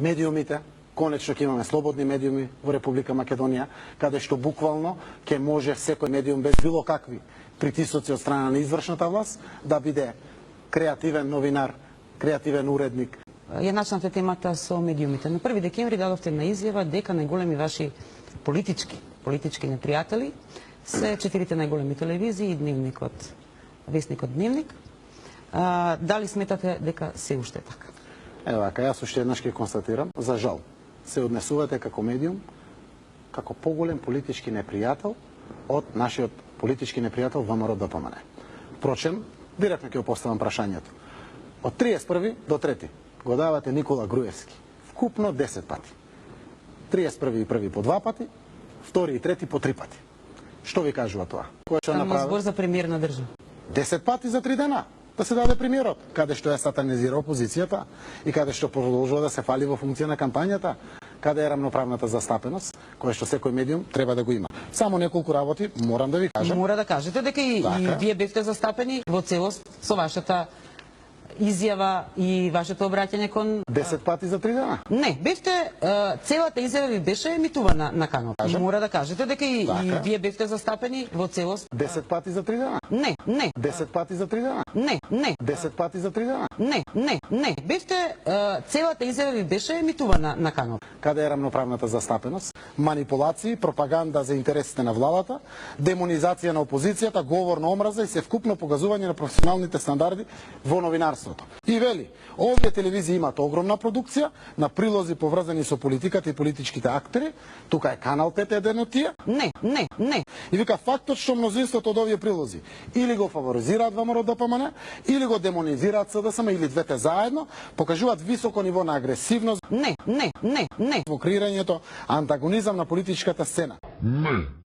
медиумите, конечно ќе имаме слободни медиуми во Република Македонија, каде што буквално ќе може секој медиум без било какви притисоци од страна на извршната власт да биде креативен новинар, креативен уредник. Ја начнавте темата со медиумите. На 1 декември дадовте на изјава дека најголеми ваши политички непријатели се 4 најголеми телевизии и весникот Дневник. Дали сметате дека се уште така? Ева, вака, јас уште еднаш ќе констатирам, за жал, се однесувате како медиум, како поголем политички непријател од нашиот политички непријател ВМРО ДПМН. Впрочем, директно ќе поставам прашањето. Од 31 до 3 го давате Никола Груевски, вкупно 10 пати. 31 и 1 по 2 пати, 2 и 3 по 3 пати. Што ви кажува тоа? Станува збор за премиер на држава. 10 пати за 3 дена да се даде премиерот, каде што ја сатанизира опозицијата и каде што продолжува да се фали во функција на кампањата, каде е рамноправната застапеност, која што секој медиум треба да го има. Само неколку работи морам да ви кажам. Мора да кажете дека и вие бевте застапени во целост со вашата изјава и вашето обраќање кон 10 пати за 3 дена. Не, бевте целата изјава ви беше емитувана на канал. Мора да кажете дека и вие бевте застапени во целост 10 пати за 3 дена. Не. 10 пати за 3 дена. Не. 10 пати за 3 дена. Не. Бевте целата изјава ви беше емитувана на канал. Каде е рамноправната застапеност, манипулации, пропаганда за интересите на владата, демонизација на опозицијата, говор на омраза и севкупно погазување на професионалните стандарди во новинарството. И вели, овие телевизии имаат огромна продукција на прилози поврзани со политиката и политичките актери. Тука е Канал 5 еден од тие. Не. И вика, фактот што мнозинството од овие прилози или го фаворизираат ВМРО ДПМН, или го демонизираат СДСМ, или двете заедно, покажуваат високо ниво на агресивност. Не. Во креирањето антагонизам на политичката сцена. Не.